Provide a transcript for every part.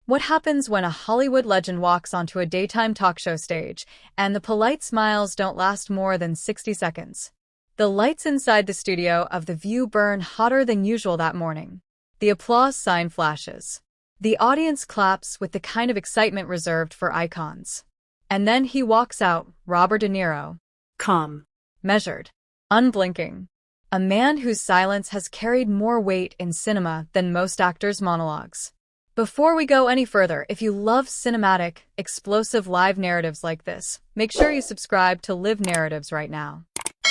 What happens when a Hollywood legend walks onto a daytime talk show stage, and the polite smiles don't last more than 60 seconds? The lights inside the studio of The View burn hotter than usual that morning. The applause sign flashes. The audience claps with the kind of excitement reserved for icons. And then he walks out, Robert De Niro. Calm. Measured. Unblinking. A man whose silence has carried more weight in cinema than most actors' monologues. Before we go any further, if you love cinematic, explosive live narratives like this, make sure you subscribe to Live Narratives right now.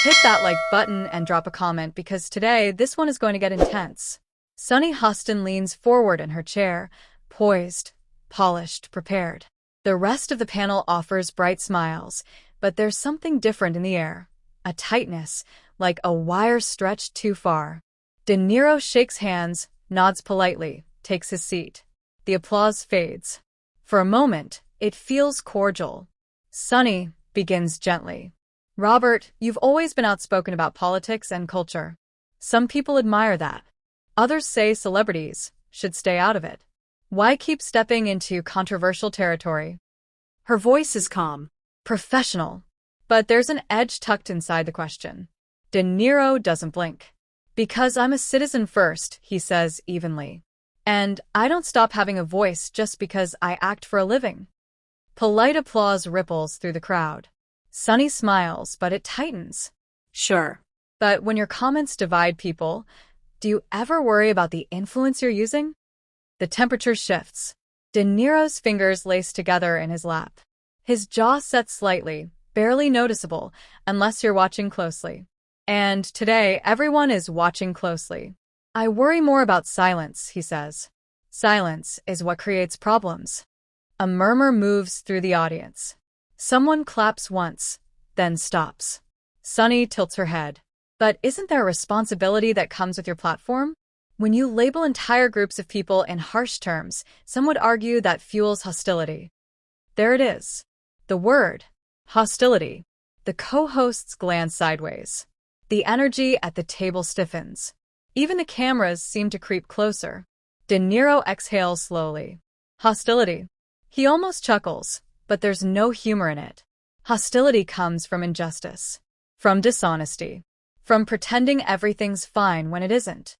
Hit that like button and drop a comment because today this one is going to get intense. Sunny Hostin leans forward in her chair, poised, polished, prepared. The rest of the panel offers bright smiles, but there's something different in the air. A tightness, like a wire stretched too far. De Niro shakes hands, nods politely, takes his seat. The applause fades. For a moment, it feels cordial. Sunny begins gently. Robert, you've always been outspoken about politics and culture. Some people admire that. Others say celebrities should stay out of it. Why keep stepping into controversial territory? Her voice is calm. Professional. But there's an edge tucked inside the question. De Niro doesn't blink. Because I'm a citizen first, he says evenly. And I don't stop having a voice just because I act for a living. Polite applause ripples through the crowd. Sunny smiles, but it tightens. Sure. But when your comments divide people, do you ever worry about the influence you're using? The temperature shifts. De Niro's fingers lace together in his lap. His jaw sets slightly, barely noticeable, unless you're watching closely. And today, everyone is watching closely. I worry more about silence, he says. Silence is what creates problems. A murmur moves through the audience. Someone claps once, then stops. Sunny tilts her head. But isn't there a responsibility that comes with your platform? When you label entire groups of people in harsh terms, some would argue that fuels hostility. There it is. The word. Hostility. The co-hosts glance sideways. The energy at the table stiffens. Even the cameras seem to creep closer. De Niro exhales slowly. Hostility. He almost chuckles, but there's no humor in it. Hostility comes from injustice. From dishonesty. From pretending everything's fine when it isn't.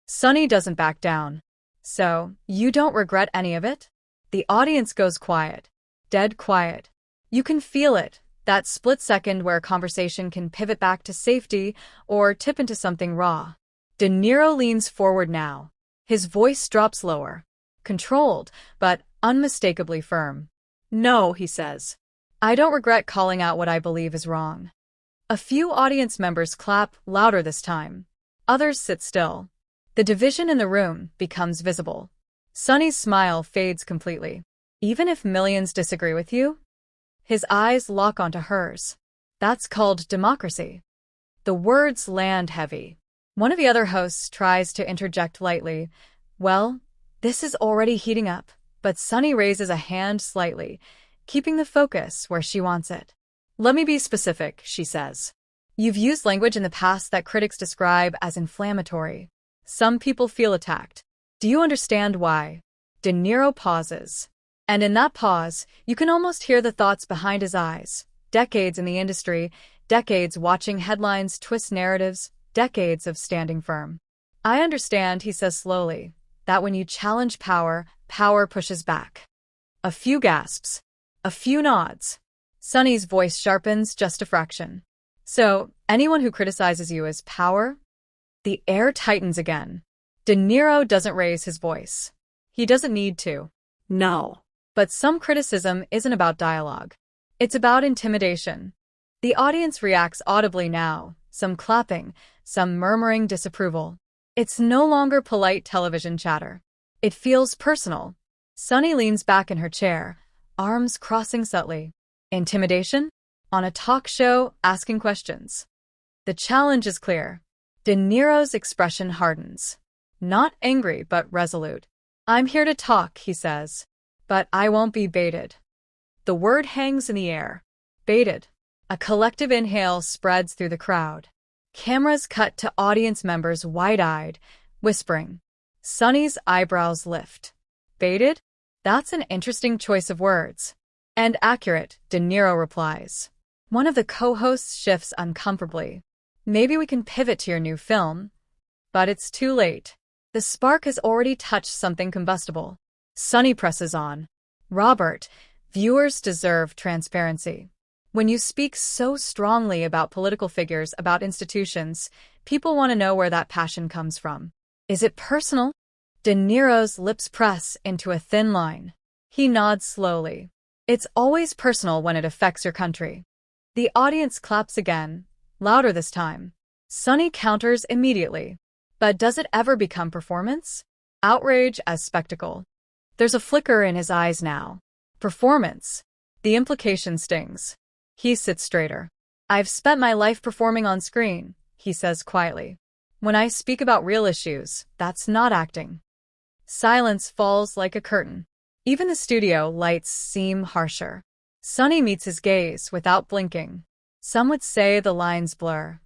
Sunny doesn't back down. So, you don't regret any of it? The audience goes quiet. Dead quiet. You can feel it, that split second where a conversation can pivot back to safety or tip into something raw. De Niro leans forward now. His voice drops lower. Controlled, but unmistakably firm. No, he says. I don't regret calling out what I believe is wrong. A few audience members clap louder this time. Others sit still. The division in the room becomes visible. Sunny's smile fades completely. Even if millions disagree with you? His eyes lock onto hers. That's called democracy. The words land heavy. One of the other hosts tries to interject lightly. Well, this is already heating up, but Sunny raises a hand slightly, keeping the focus where she wants it. Let me be specific, she says. You've used language in the past that critics describe as inflammatory. Some people feel attacked. Do you understand why? De Niro pauses. And in that pause, you can almost hear the thoughts behind his eyes. Decades in the industry, decades watching headlines twist narratives, decades of standing firm. I understand, he says slowly, that when you challenge power, power pushes back. A few gasps. A few nods. Sunny's voice sharpens just a fraction. So, anyone who criticizes you is power? The air tightens again. De Niro doesn't raise his voice. He doesn't need to. No. But some criticism isn't about dialogue. It's about intimidation. The audience reacts audibly now, some clapping, some murmuring disapproval. It's no longer polite television chatter. It feels personal. Sunny leans back in her chair, arms crossing subtly. Intimidation? On a talk show, asking questions. The challenge is clear. De Niro's expression hardens. Not angry, but resolute. I'm here to talk, he says. But I won't be baited. The word hangs in the air. Baited. A collective inhale spreads through the crowd. Cameras cut to audience members wide-eyed, whispering. Sunny's eyebrows lift. Baited? That's an interesting choice of words. And accurate, De Niro replies. One of the co-hosts shifts uncomfortably. Maybe we can pivot to your new film. But it's too late. The spark has already touched something combustible. Sunny presses on. Robert, viewers deserve transparency. When you speak so strongly about political figures, about institutions, people want to know where that passion comes from. Is it personal? De Niro's lips press into a thin line. He nods slowly. It's always personal when it affects your country. The audience claps again, louder this time. Sunny counters immediately. But does it ever become performance? Outrage as spectacle. There's a flicker in his eyes now. Performance. The implication stings. He sits straighter. I've spent my life performing on screen, he says quietly. When I speak about real issues, that's not acting. Silence falls like a curtain. Even the studio lights seem harsher. Sunny meets his gaze without blinking. Some would say the lines blur.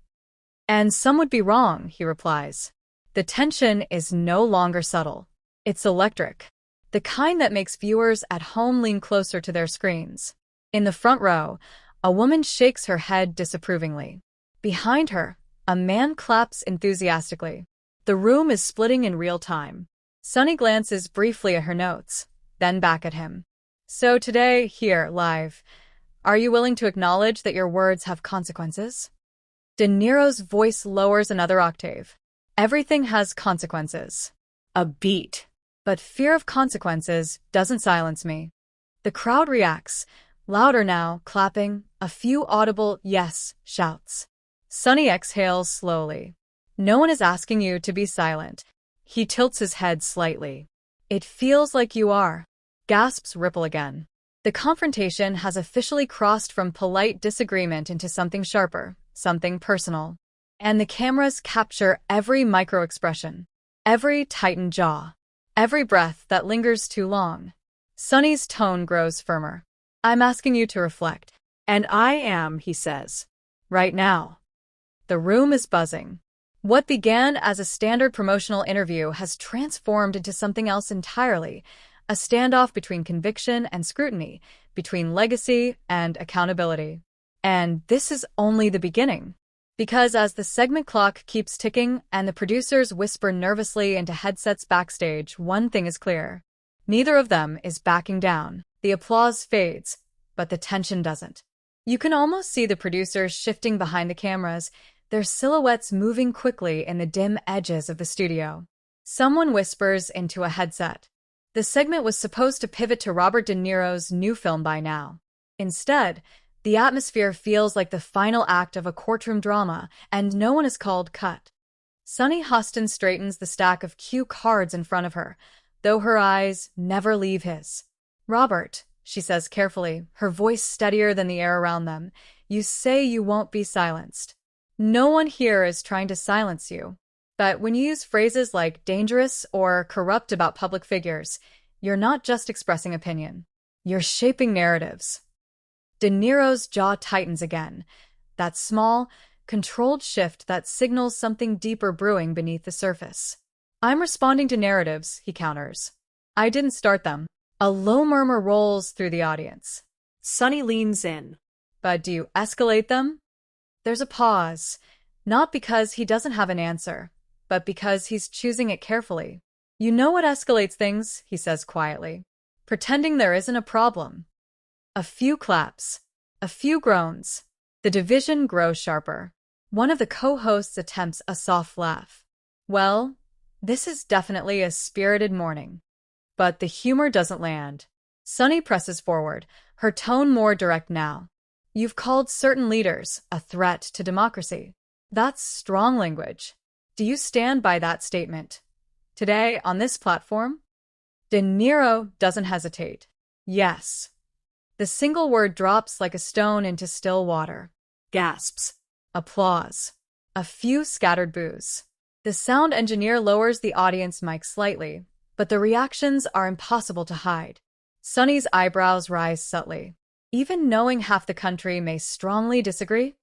And some would be wrong, he replies. The tension is no longer subtle. It's electric. The kind that makes viewers at home lean closer to their screens. In the front row, a woman shakes her head disapprovingly. Behind her, a man claps enthusiastically. The room is splitting in real time. Sunny glances briefly at her notes, then back at him. So today, here, live, are you willing to acknowledge that your words have consequences? De Niro's voice lowers another octave. Everything has consequences. A beat. But fear of consequences doesn't silence me. The crowd reacts, louder now, clapping, a few audible yes shouts. Sunny exhales slowly. No one is asking you to be silent. He tilts his head slightly. It feels like you are. Gasps ripple again. The confrontation has officially crossed from polite disagreement into something sharper, something personal. And the cameras capture every micro-expression, every tightened jaw, every breath that lingers too long. Sunny's tone grows firmer. I'm asking you to reflect. And I am, he says. Right now. The room is buzzing. What began as a standard promotional interview has transformed into something else entirely, a standoff between conviction and scrutiny, between legacy and accountability. And this is only the beginning. Because as the segment clock keeps ticking and the producers whisper nervously into headsets backstage, one thing is clear. Neither of them is backing down. The applause fades, but the tension doesn't. You can almost see the producers shifting behind the cameras, their silhouettes moving quickly in the dim edges of the studio. Someone whispers into a headset. The segment was supposed to pivot to Robert De Niro's new film by now. Instead, the atmosphere feels like the final act of a courtroom drama, and no one is called cut. Sunny Hostin straightens the stack of cue cards in front of her, though her eyes never leave his. Robert, she says carefully, her voice steadier than the air around them, you say you won't be silenced. No one here is trying to silence you. But when you use phrases like dangerous or corrupt about public figures, you're not just expressing opinion. You're shaping narratives. De Niro's jaw tightens again, that small, controlled shift that signals something deeper brewing beneath the surface. I'm responding to narratives, he counters. I didn't start them. A low murmur rolls through the audience. Sunny leans in. But do you escalate them? There's a pause, not because he doesn't have an answer, but because he's choosing it carefully. You know what escalates things, he says quietly. Pretending there isn't a problem. A few claps, a few groans. The division grows sharper. One of the co-hosts attempts a soft laugh. Well, this is definitely a spirited morning. But the humor doesn't land. Sunny presses forward, her tone more direct now. You've called certain leaders a threat to democracy. That's strong language. Do you stand by that statement? Today, on this platform? De Niro doesn't hesitate. Yes. The single word drops like a stone into still water. Gasps. Applause. A few scattered boos. The sound engineer lowers the audience mic slightly, but the reactions are impossible to hide. Sunny's eyebrows rise subtly. Even knowing half the country may strongly disagree?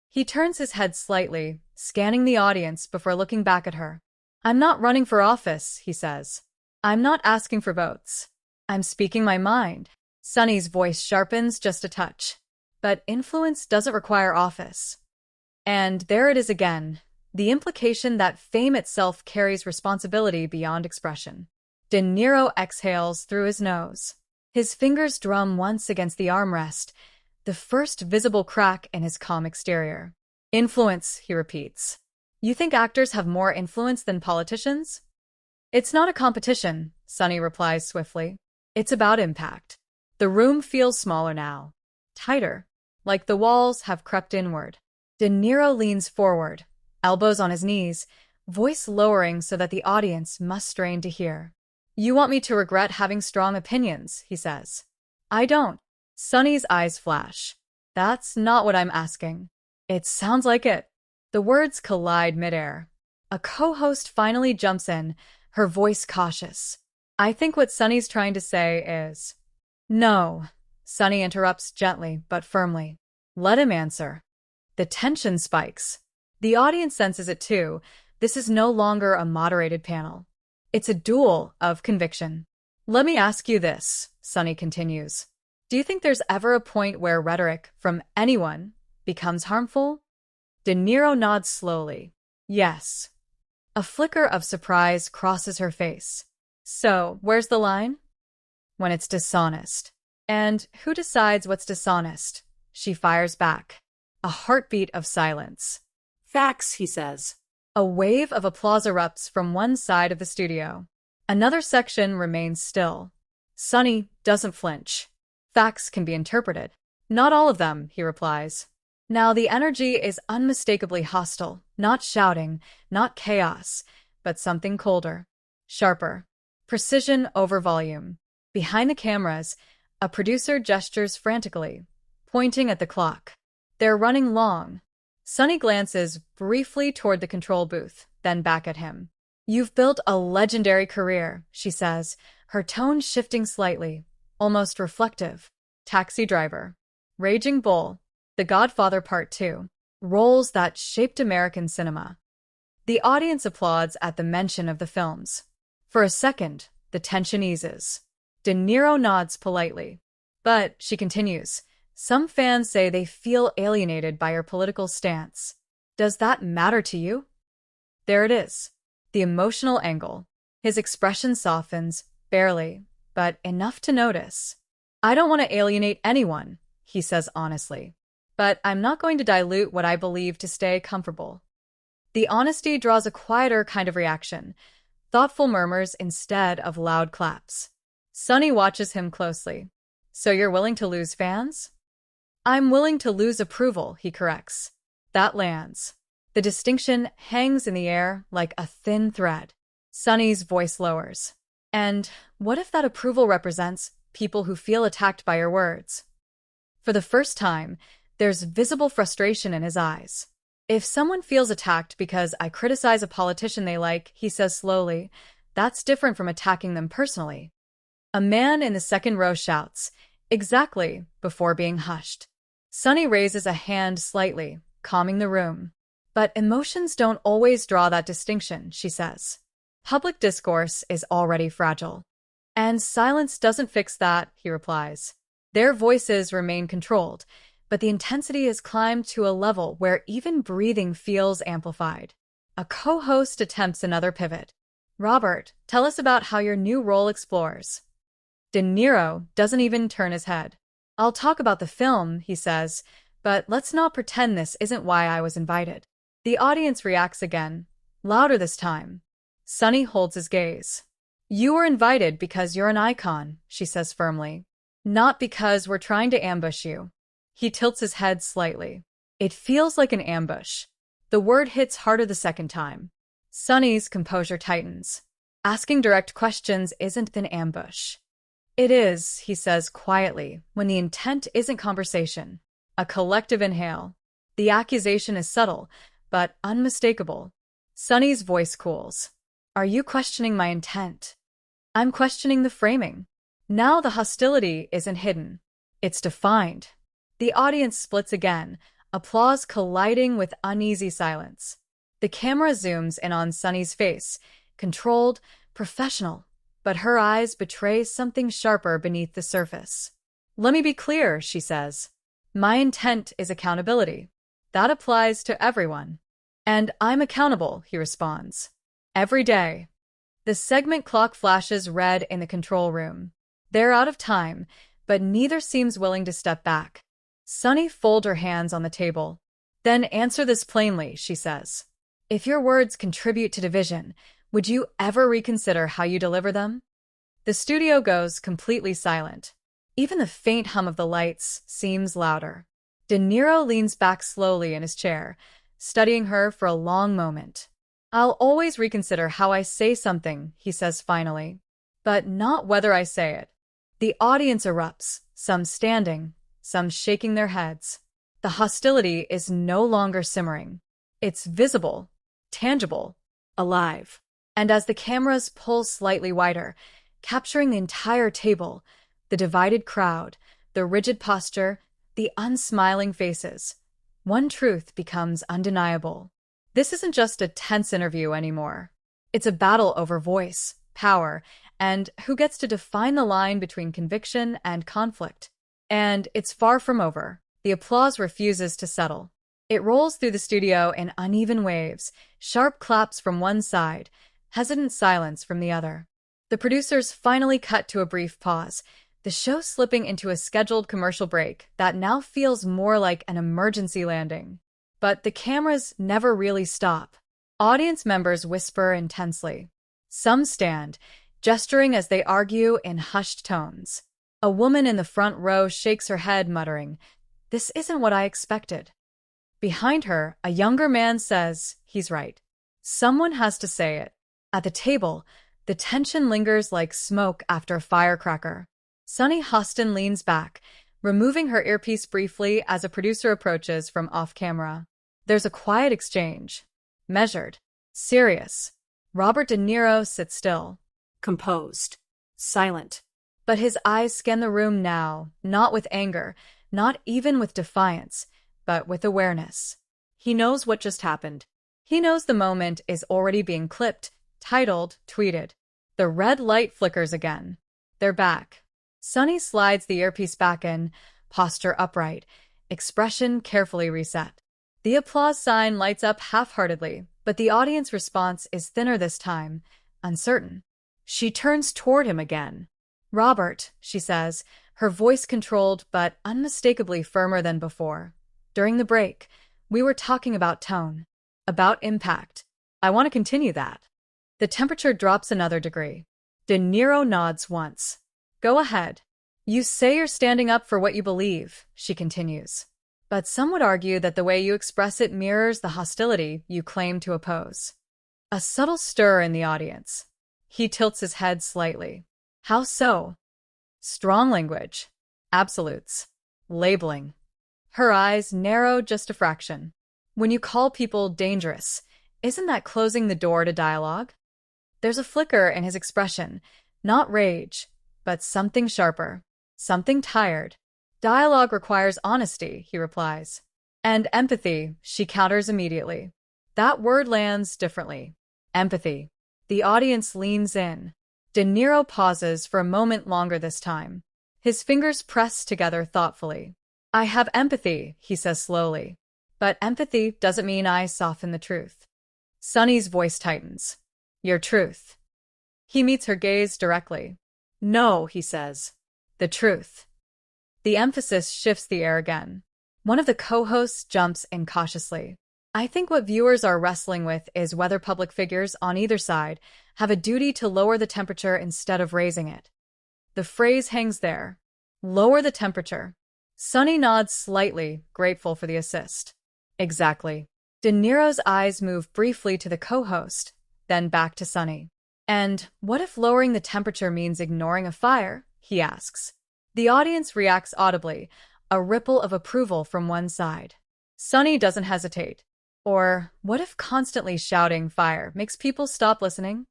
He turns his head slightly, scanning the audience before looking back at her. I'm not running for office, he says. I'm not asking for votes. I'm speaking my mind. Sunny's voice sharpens just a touch. But influence doesn't require office. And there it is again, the implication that fame itself carries responsibility beyond expression. De Niro exhales through his nose. His fingers drum once against the armrest, the first visible crack in his calm exterior. Influence, he repeats. You think actors have more influence than politicians? It's not a competition, Sunny replies swiftly. It's about impact. The room feels smaller now. Tighter, like the walls have crept inward. De Niro leans forward, elbows on his knees, voice lowering so that the audience must strain to hear. You want me to regret having strong opinions, he says. I don't. Sunny's eyes flash. That's not what I'm asking. It sounds like it. The words collide midair. A co-host finally jumps in, her voice cautious. I think what Sunny's trying to say is… No. Sunny interrupts gently but firmly. Let him answer. The tension spikes. The audience senses it too. This is no longer a moderated panel. It's a duel of conviction. Let me ask you this, Sunny continues. Do you think there's ever a point where rhetoric from anyone becomes harmful? De Niro nods slowly. Yes. A flicker of surprise crosses her face. So, where's the line? When it's dishonest. And who decides what's dishonest? She fires back. A heartbeat of silence. Facts, he says. A wave of applause erupts from one side of the studio. Another section remains still. Sunny doesn't flinch. Facts can be interpreted. Not all of them, he replies. Now the energy is unmistakably hostile, not shouting, not chaos, but something colder, sharper. Precision over volume. Behind the cameras, a producer gestures frantically, pointing at the clock. They're running long. Sunny glances briefly toward the control booth, then back at him. You've built a legendary career, she says, her tone shifting slightly, almost reflective. Taxi Driver, Raging Bull, The Godfather Part 2, roles that shaped American cinema. The audience applauds at the mention of the films. For a second, the tension eases. De Niro nods politely. But, she continues, some fans say they feel alienated by your political stance. Does that matter to you? There it is. The emotional angle. His expression softens, barely, but enough to notice. I don't want to alienate anyone, he says honestly. But I'm not going to dilute what I believe to stay comfortable. The honesty draws a quieter kind of reaction, thoughtful murmurs instead of loud claps. Sunny watches him closely. So you're willing to lose fans? I'm willing to lose approval, he corrects. That lands. The distinction hangs in the air like a thin thread. Sunny's voice lowers. And what if that approval represents people who feel attacked by your words? For the first time, there's visible frustration in his eyes. If someone feels attacked because I criticize a politician they like, he says slowly, that's different from attacking them personally. A man in the second row shouts, exactly, before being hushed. Sunny raises a hand slightly, calming the room. But emotions don't always draw that distinction, she says. Public discourse is already fragile. And silence doesn't fix that, he replies. Their voices remain controlled, but the intensity has climbed to a level where even breathing feels amplified. A co-host attempts another pivot. Robert, tell us about how your new role explores. De Niro doesn't even turn his head. I'll talk about the film, he says, but let's not pretend this isn't why I was invited. The audience reacts again, louder this time. Sunny holds his gaze. You were invited because you're an icon, she says firmly. Not because we're trying to ambush you. He tilts his head slightly. It feels like an ambush. The word hits harder the second time. Sunny's composure tightens. Asking direct questions isn't an ambush. It is, he says quietly, when the intent isn't conversation. A collective inhale. The accusation is subtle, but unmistakable. Sunny's voice cools. Are you questioning my intent? I'm questioning the framing. Now the hostility isn't hidden. It's defined. The audience splits again, applause colliding with uneasy silence. The camera zooms in on Sunny's face, controlled, professional, but her eyes betray something sharper beneath the surface. "Let me be clear," she says. "My intent is accountability. That applies to everyone." "And I'm accountable," he responds. "Every day." The segment clock flashes red in the control room. They're out of time, but neither seems willing to step back. Sunny folds her hands on the table. "Then answer this plainly," she says. "If your words contribute to division, would you ever reconsider how you deliver them?" The studio goes completely silent. Even the faint hum of the lights seems louder. De Niro leans back slowly in his chair, studying her for a long moment. "I'll always reconsider how I say something," he says finally, "but not whether I say it." The audience erupts, some standing, some shaking their heads. The hostility is no longer simmering. It's visible, tangible, alive. And as the cameras pull slightly wider, capturing the entire table, the divided crowd, the rigid posture, the unsmiling faces, one truth becomes undeniable. This isn't just a tense interview anymore. It's a battle over voice, power, and who gets to define the line between conviction and conflict. And it's far from over. The applause refuses to settle. It rolls through the studio in uneven waves, sharp claps from one side, hesitant silence from the other. The producers finally cut to a brief pause, the show slipping into a scheduled commercial break that now feels more like an emergency landing. But the cameras never really stop. Audience members whisper intensely. Some stand, gesturing as they argue in hushed tones. A woman in the front row shakes her head, muttering, "This isn't what I expected." Behind her, a younger man says, "He's right. Someone has to say it." At the table, the tension lingers like smoke after a firecracker. Sunny Hostin leans back, removing her earpiece briefly as a producer approaches from off-camera. There's a quiet exchange. Measured. Serious. Robert De Niro sits still. Composed. Silent. But his eyes scan the room now, not with anger, not even with defiance, but with awareness. He knows what just happened. He knows the moment is already being clipped, titled, tweeted. The red light flickers again. They're back. Sunny slides the earpiece back in, posture upright, expression carefully reset. The applause sign lights up half-heartedly, but the audience response is thinner this time, uncertain. She turns toward him again. "Robert," she says, her voice controlled but unmistakably firmer than before. "During the break, we were talking about tone, about impact. I want to continue that." The temperature drops another degree. De Niro nods once. "Go ahead. You say you're standing up for what you believe," she continues. "But some would argue that the way you express it mirrors the hostility you claim to oppose." A subtle stir in the audience. He tilts his head slightly. "How so?" "Strong language. Absolutes. Labeling." Her eyes narrow just a fraction. "When you call people dangerous, isn't that closing the door to dialogue?" There's a flicker in his expression, not rage, but something sharper, something tired. "Dialogue requires honesty," he replies. "And empathy," she counters immediately. That word lands differently. Empathy. The audience leans in. De Niro pauses for a moment longer this time. His fingers press together thoughtfully. "I have empathy," he says slowly. "But empathy doesn't mean I soften the truth." Sunny's voice tightens. "Your truth." He meets her gaze directly. "No," he says. "The truth." The emphasis shifts the air again. One of the co-hosts jumps in cautiously. "I think what viewers are wrestling with is whether public figures on either side have a duty to lower the temperature instead of raising it." The phrase hangs there. Lower the temperature. Sunny nods slightly, grateful for the assist. Exactly. De Niro's eyes move briefly to the co-host, then back to Sunny. "And what if lowering the temperature means ignoring a fire?" he asks. The audience reacts audibly, a ripple of approval from one side. Sunny doesn't hesitate. "Or what if constantly shouting fire makes people stop listening?"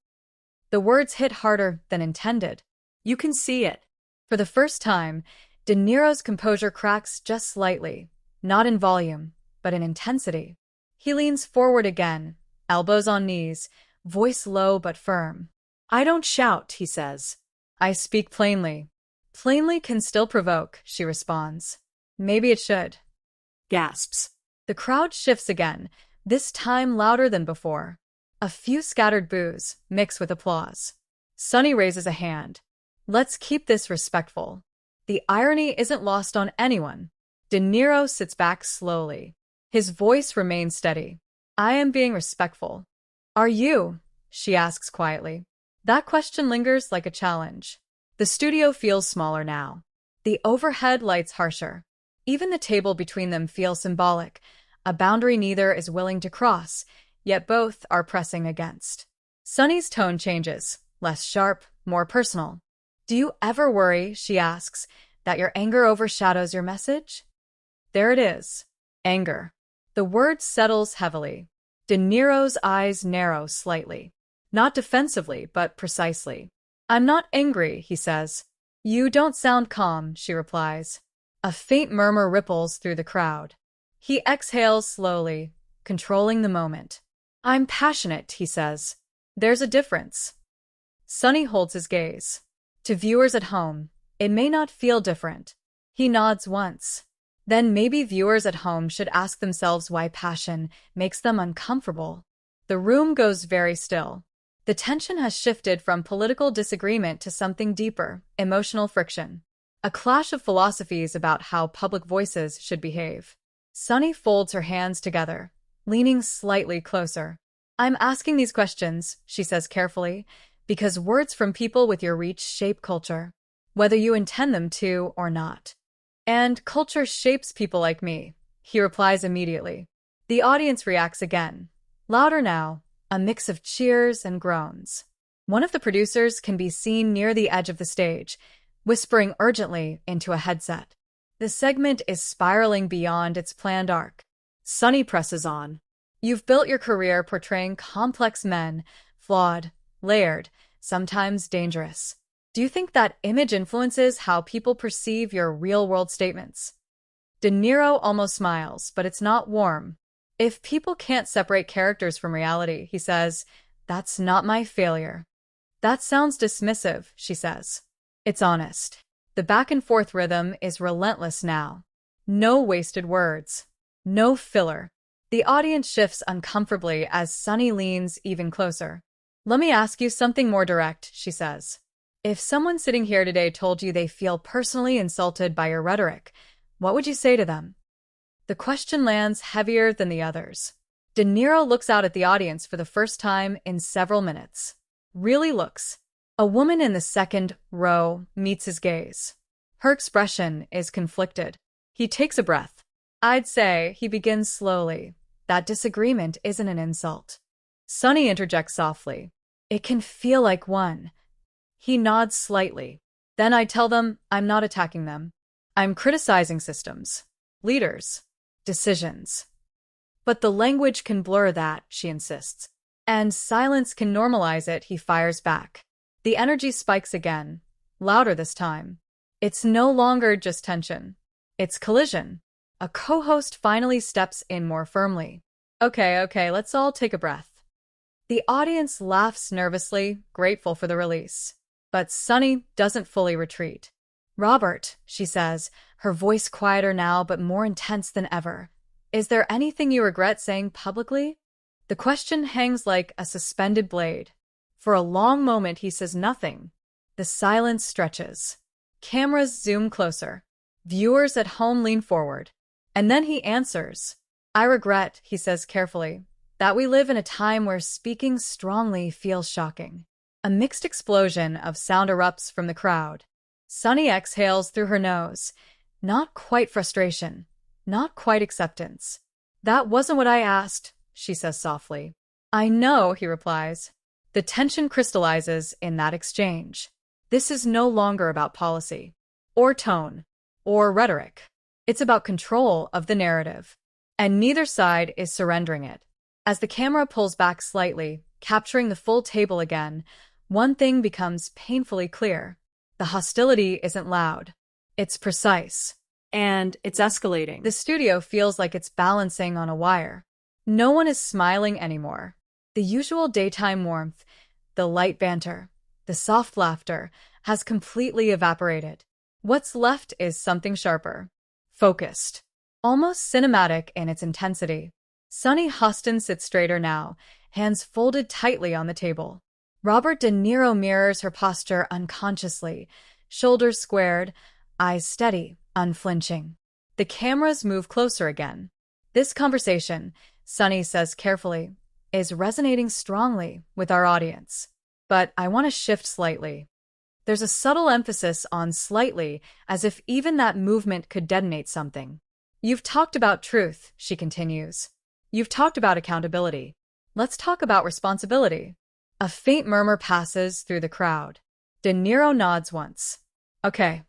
The words hit harder than intended. You can see it. For the first time, De Niro's composure cracks just slightly, not in volume, but in intensity. He leans forward again, elbows on knees, voice low but firm. I don't shout, he says. I speak plainly. Plainly can still provoke, she responds. Maybe it should. Gasps. The crowd shifts again, this time louder than before. A few scattered boos mix with applause. Sunny raises a hand. Let's keep this respectful. The irony isn't lost on anyone. De Niro sits back slowly. His voice remains steady. I am being respectful. Are you? She asks quietly. That question lingers like a challenge. The studio feels smaller now. The overhead lights harsher. Even the table between them feels symbolic, a boundary neither is willing to cross, yet both are pressing against. Sunny's tone changes, less sharp, more personal. Do you ever worry, she asks, that your anger overshadows your message? There it is. Anger. The word settles heavily. De Niro's eyes narrow slightly. Not defensively, but precisely. I'm not angry, he says. You don't sound calm, she replies. A faint murmur ripples through the crowd. He exhales slowly, controlling the moment. I'm passionate, he says. There's a difference. Sunny holds his gaze. To viewers at home, it may not feel different. He nods once. Then maybe viewers at home should ask themselves why passion makes them uncomfortable. The room goes very still. The tension has shifted from political disagreement to something deeper, emotional friction. A clash of philosophies about how public voices should behave. Sunny folds her hands together, leaning slightly closer. I'm asking these questions, she says carefully, because words from people with your reach shape culture, whether you intend them to or not. And culture shapes people like me, he replies immediately. The audience reacts again. Louder now, a mix of cheers and groans. One of the producers can be seen near the edge of the stage, whispering urgently into a headset. The segment is spiraling beyond its planned arc. Sunny presses on. You've built your career portraying complex men, flawed, layered, sometimes dangerous. Do you think that image influences how people perceive your real-world statements? De Niro almost smiles, but it's not warm. If people can't separate characters from reality, he says, that's not my failure. That sounds dismissive, she says. It's honest. The back-and-forth rhythm is relentless now. No wasted words. No filler. The audience shifts uncomfortably as Sunny leans even closer. Let me ask you something more direct, she says. If someone sitting here today told you they feel personally insulted by your rhetoric, what would you say to them? The question lands heavier than the others. De Niro looks out at the audience for the first time in several minutes. Really looks. A woman in the second row meets his gaze. Her expression is conflicted. He takes a breath. I'd say, he begins slowly, that disagreement isn't an insult. Sunny interjects softly. It can feel like one. He nods slightly. Then I tell them I'm not attacking them. I'm criticizing systems, leaders, decisions. But the language can blur that, she insists. And silence can normalize it, he fires back. The energy spikes again, louder this time. It's no longer just tension. It's collision. A co-host finally steps in more firmly. Okay, let's all take a breath. The audience laughs nervously, grateful for the release. But Sunny doesn't fully retreat. Robert, she says, her voice quieter now but more intense than ever. Is there anything you regret saying publicly? The question hangs like a suspended blade. For a long moment he says nothing. The silence stretches. Cameras zoom closer. Viewers at home lean forward. And then he answers. I regret, he says carefully, that we live in a time where speaking strongly feels shocking. A mixed explosion of sound erupts from the crowd. Sunny exhales through her nose. Not quite frustration. Not quite acceptance. That wasn't what I asked, she says softly. I know, he replies. The tension crystallizes in that exchange. This is no longer about policy, or tone, or rhetoric. It's about control of the narrative. And neither side is surrendering it. As the camera pulls back slightly, capturing the full table again, one thing becomes painfully clear. The hostility isn't loud. It's precise. And it's escalating. The studio feels like it's balancing on a wire. No one is smiling anymore. The usual daytime warmth, the light banter, The soft laughter has completely evaporated. What's left is something sharper, focused, almost cinematic in its intensity. Sunny Hostin sits straighter now, hands folded tightly on the table. Robert De Niro mirrors her posture unconsciously, shoulders squared, eyes steady, unflinching. The cameras move closer again. This conversation, Sunny says carefully, is resonating strongly with our audience. But I want to shift slightly. There's a subtle emphasis on slightly, as if even that movement could detonate something. You've talked about truth, she continues. You've talked about accountability. Let's talk about responsibility. A faint murmur passes through the crowd. De Niro nods once. Okay.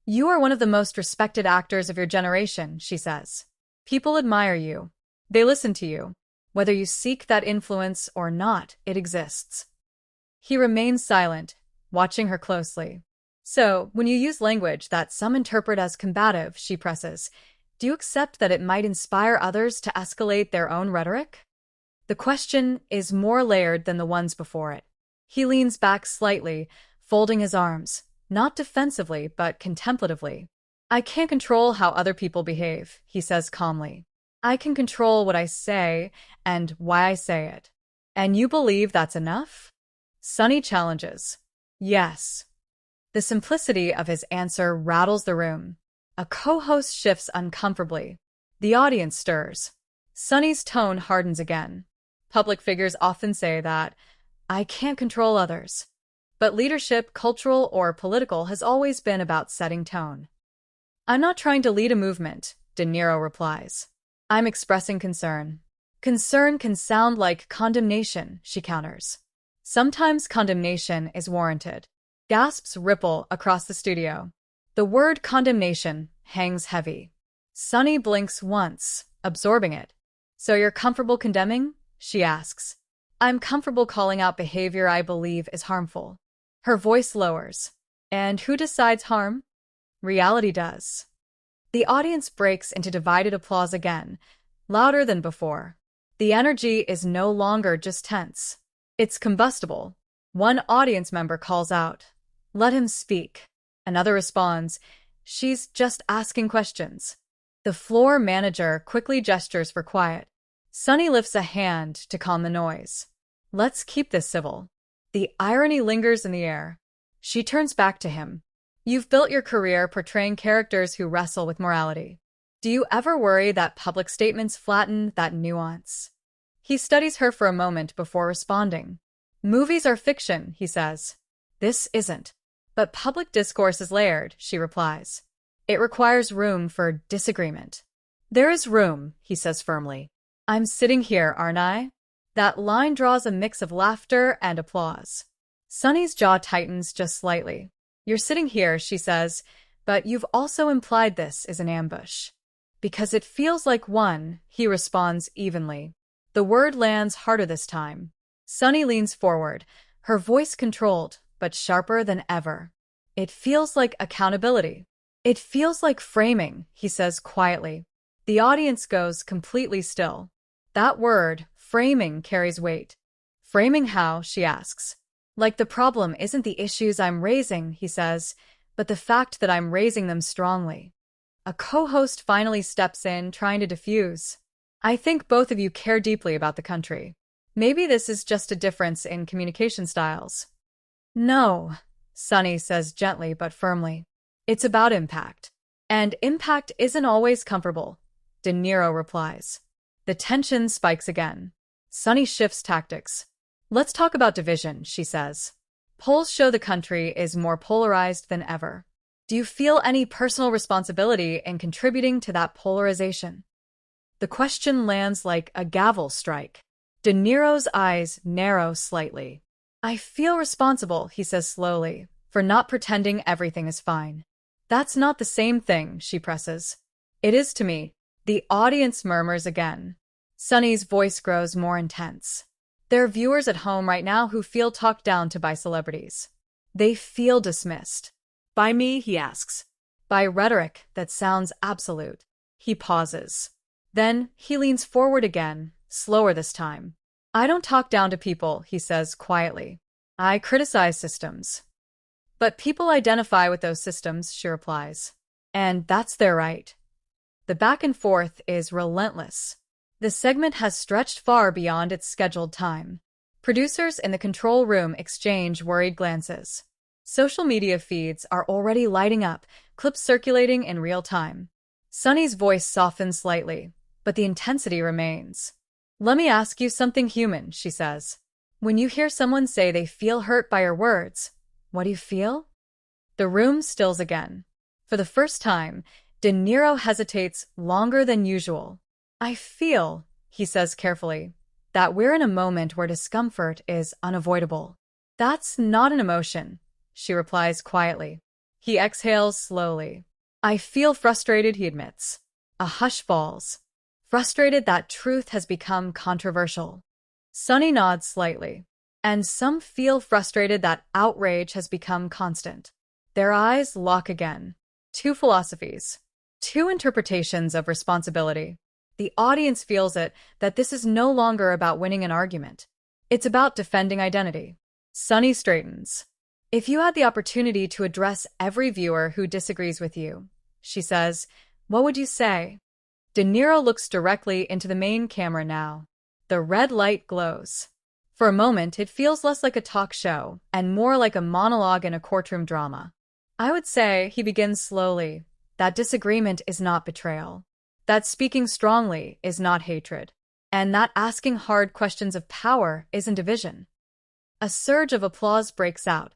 You are one of the most respected actors of your generation, she says. People admire you. They listen to you. Whether you seek that influence or not, it exists. He remains silent, watching her closely. So, when you use language that some interpret as combative, she presses, do you accept that it might inspire others to escalate their own rhetoric? The question is more layered than the ones before it. He leans back slightly, folding his arms, not defensively, but contemplatively. I can't control how other people behave, he says calmly. I can control what I say and why I say it. And you believe that's enough? Sunny challenges. Yes. The simplicity of his answer rattles the room. A co-host shifts uncomfortably. The audience stirs. Sunny's tone hardens again. Public figures often say that, I can't control others. But leadership, cultural or political, has always been about setting tone. I'm not trying to lead a movement, De Niro replies. I'm expressing concern. Concern can sound like condemnation, she counters. Sometimes condemnation is warranted. Gasps ripple across the studio. The word condemnation hangs heavy. Sunny blinks once, absorbing it. So you're comfortable condemning? She asks. I'm comfortable calling out behavior I believe is harmful. Her voice lowers. And who decides harm? Reality does. The audience breaks into divided applause again, louder than before. The energy is no longer just tense. It's combustible. One audience member calls out, let him speak. Another responds, she's just asking questions. The floor manager quickly gestures for quiet. Sunny lifts a hand to calm the noise. Let's keep this civil. The irony lingers in the air. She turns back to him. You've built your career portraying characters who wrestle with morality. Do you ever worry that public statements flatten that nuance? He studies her for a moment before responding. Movies are fiction, he says. This isn't. But public discourse is layered, she replies. It requires room for disagreement. There is room, he says firmly. I'm sitting here, aren't I? That line draws a mix of laughter and applause. Sunny's jaw tightens just slightly. You're sitting here, she says, but you've also implied this is an ambush. Because it feels like one, he responds evenly. The word lands harder this time. Sunny leans forward, her voice controlled, but sharper than ever. It feels like accountability. It feels like framing, he says quietly. The audience goes completely still. That word, framing, carries weight. Framing how, she asks. Like the problem isn't the issues I'm raising, he says, but the fact that I'm raising them strongly. A co-host finally steps in, trying to diffuse. I think both of you care deeply about the country. Maybe this is just a difference in communication styles. No, Sunny says gently but firmly. It's about impact. And impact isn't always comfortable, De Niro replies. The tension spikes again. Sunny shifts tactics. Let's talk about division, she says. Polls show the country is more polarized than ever. Do you feel any personal responsibility in contributing to that polarization? The question lands like a gavel strike. De Niro's eyes narrow slightly. I feel responsible, he says slowly, for not pretending everything is fine. That's not the same thing, she presses. It is to me. The audience murmurs again. Sunny's voice grows more intense. There are viewers at home right now who feel talked down to by celebrities. They feel dismissed. By me, he asks. By rhetoric that sounds absolute. He pauses. Then he leans forward again, slower this time. I don't talk down to people, he says quietly. I criticize systems. But people identify with those systems, she replies. And that's their right. The back and forth is relentless. The segment has stretched far beyond its scheduled time. Producers in the control room exchange worried glances. Social media feeds are already lighting up, clips circulating in real time. Sunny's voice softens slightly, but the intensity remains. Let me ask you something human, she says. When you hear someone say they feel hurt by your words, what do you feel? The room stills again. For the first time, De Niro hesitates longer than usual. I feel, he says carefully, that we're in a moment where discomfort is unavoidable. That's not an emotion, she replies quietly. He exhales slowly. I feel frustrated, he admits. A hush falls. Frustrated that truth has become controversial. Sunny nods slightly. And some feel frustrated that outrage has become constant. Their eyes lock again. Two philosophies. Two interpretations of responsibility. The audience feels it, that this is no longer about winning an argument. It's about defending identity. Sunny straightens. If you had the opportunity to address every viewer who disagrees with you, she says, what would you say? De Niro looks directly into the main camera now. The red light glows. For a moment, it feels less like a talk show and more like a monologue in a courtroom drama. I would say, he begins slowly, that disagreement is not betrayal, that speaking strongly is not hatred, and that asking hard questions of power isn't division. A surge of applause breaks out,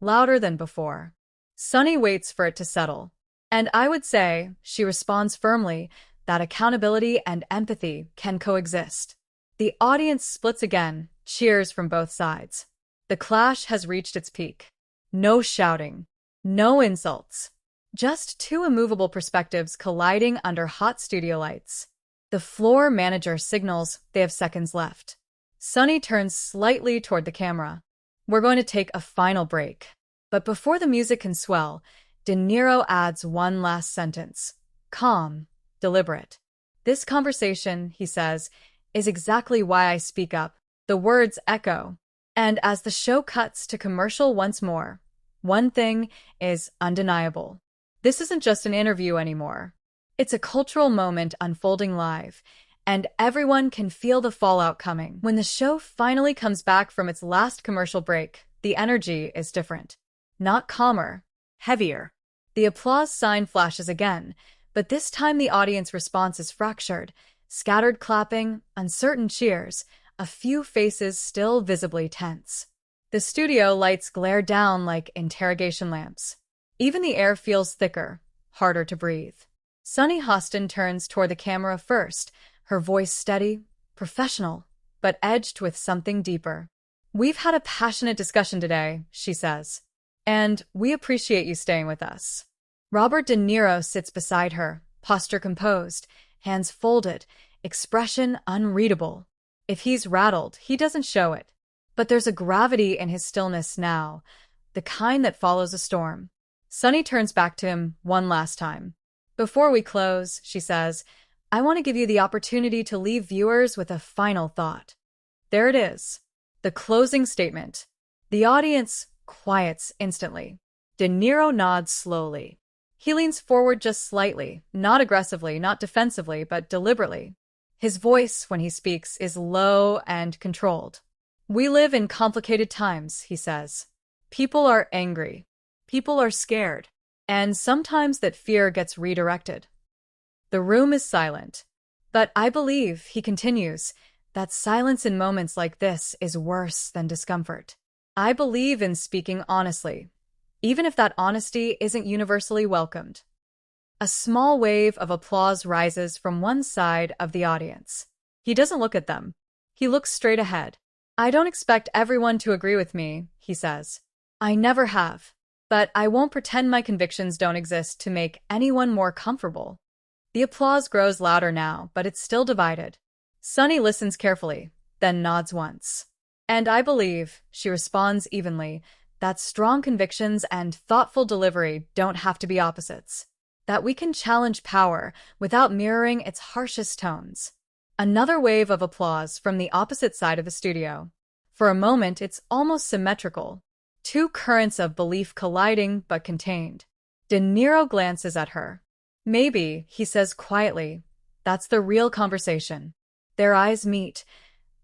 louder than before. Sunny waits for it to settle. And I would say, she responds firmly, that accountability and empathy can coexist. The audience splits again, cheers from both sides. The clash has reached its peak. No shouting, no insults. Just two immovable perspectives colliding under hot studio lights. The floor manager signals they have seconds left. Sunny turns slightly toward the camera. We're going to take a final break. But before the music can swell, De Niro adds one last sentence. Calm, deliberate. This conversation, he says, is exactly why I speak up. The words echo. And as the show cuts to commercial once more, one thing is undeniable. This isn't just an interview anymore. It's a cultural moment unfolding live, and everyone can feel the fallout coming. When the show finally comes back from its last commercial break, the energy is different. Not calmer, heavier. The applause sign flashes again, but this time the audience response is fractured. Scattered clapping, uncertain cheers, a few faces still visibly tense. The studio lights glare down like interrogation lamps. Even the air feels thicker, harder to breathe. Sunny Hostin turns toward the camera first, her voice steady, professional, but edged with something deeper. We've had a passionate discussion today, she says, and we appreciate you staying with us. Robert De Niro sits beside her, posture composed, hands folded, expression unreadable. If he's rattled, he doesn't show it. But there's a gravity in his stillness now, the kind that follows a storm. Sunny turns back to him one last time. Before we close, she says, I want to give you the opportunity to leave viewers with a final thought. There it is. The closing statement. The audience quiets instantly. De Niro nods slowly. He leans forward just slightly, not aggressively, not defensively, but deliberately. His voice, when he speaks, is low and controlled. We live in complicated times, he says. People are angry. People are scared. And sometimes that fear gets redirected. The room is silent. But I believe, he continues, that silence in moments like this is worse than discomfort. I believe in speaking honestly, even if that honesty isn't universally welcomed. A small wave of applause rises from one side of the audience. He doesn't look at them. He looks straight ahead. I don't expect everyone to agree with me, he says. I never have. But I won't pretend my convictions don't exist to make anyone more comfortable. The applause grows louder now, but it's still divided. Sunny listens carefully, then nods once. And I believe, she responds evenly, that strong convictions and thoughtful delivery don't have to be opposites. That we can challenge power without mirroring its harshest tones. Another wave of applause from the opposite side of the studio. For a moment, it's almost symmetrical. Two currents of belief colliding but contained. De Niro glances at her. Maybe, he says quietly, that's the real conversation. Their eyes meet,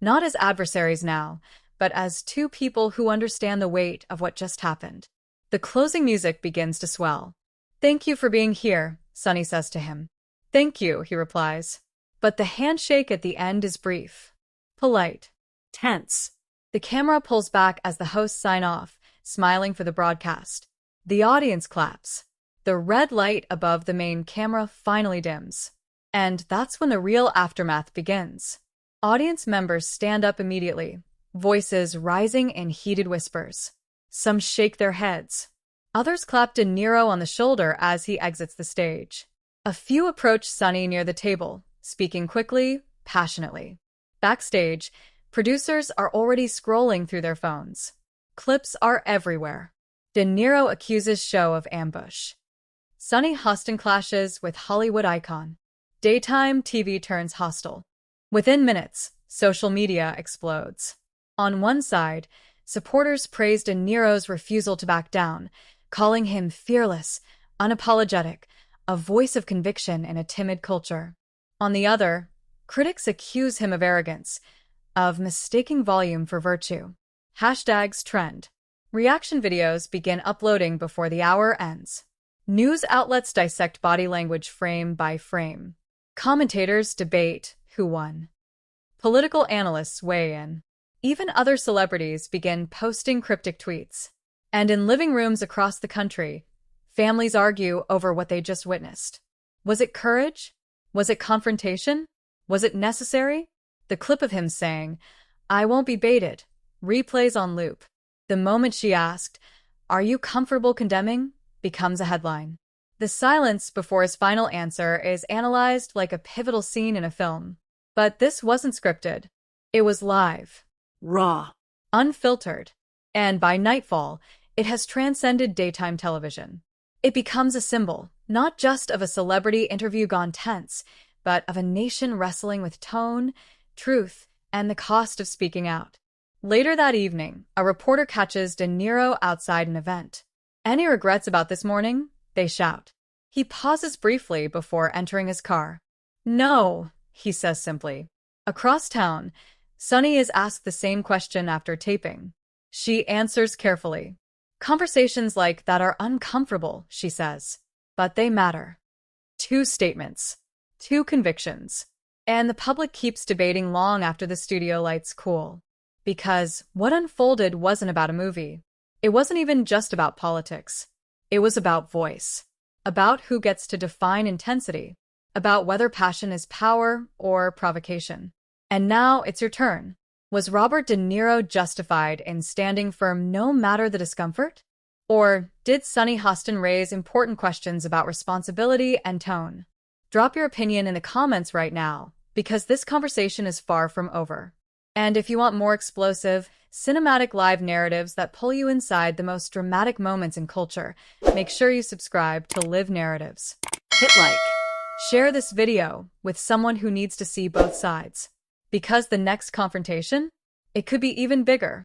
not as adversaries now, but as two people who understand the weight of what just happened. The closing music begins to swell. Thank you for being here, Sunny says to him. Thank you, he replies. But the handshake at the end is brief. Polite. Tense. The camera pulls back as the hosts sign off, smiling for the broadcast. The audience claps. The red light above the main camera finally dims. And that's when the real aftermath begins. Audience members stand up immediately, voices rising in heated whispers. Some shake their heads. Others clap De Niro on the shoulder as he exits the stage. A few approach Sunny near the table, speaking quickly, passionately. Backstage, producers are already scrolling through their phones. Clips are everywhere. De Niro accuses show of ambush. Sunny Hostin clashes with Hollywood icon. Daytime TV turns hostile. Within minutes, social media explodes. On one side, supporters praise De Niro's refusal to back down, calling him fearless, unapologetic, a voice of conviction in a timid culture. On the other, critics accuse him of arrogance, of mistaking volume for virtue. Hashtags trend. Reaction videos begin uploading before the hour ends. News outlets dissect body language frame by frame. Commentators debate who won. Political analysts weigh in. Even other celebrities begin posting cryptic tweets. And in living rooms across the country, families argue over what they just witnessed. Was it courage? Was it confrontation? Was it necessary? The clip of him saying, "I won't be baited," replays on loop. The moment she asked, "Are you comfortable condemning?" becomes a headline. The silence before his final answer is analyzed like a pivotal scene in a film. But this wasn't scripted. It was live. Raw. Unfiltered. And by nightfall, it has transcended daytime television. It becomes a symbol, not just of a celebrity interview gone tense, but of a nation wrestling with tone, truth, and the cost of speaking out. Later that evening, a reporter catches De Niro outside an event. "Any regrets about this morning?" they shout. He pauses briefly before entering his car. "No," he says simply. Across town, Sunny is asked the same question after taping. She answers carefully. "Conversations like that are uncomfortable," she says. "But they matter." Two statements. Two convictions. And the public keeps debating long after the studio lights cool. Because what unfolded wasn't about a movie. It wasn't even just about politics. It was about voice. About who gets to define intensity. About whether passion is power or provocation. And now it's your turn. Was Robert De Niro justified in standing firm no matter the discomfort? Or did Sunny Hostin raise important questions about responsibility and tone? Drop your opinion in the comments right now, because this conversation is far from over. And if you want more explosive, cinematic live narratives that pull you inside the most dramatic moments in culture, make sure you subscribe to Live Narratives. Hit like. Share this video with someone who needs to see both sides. Because the next confrontation, it could be even bigger.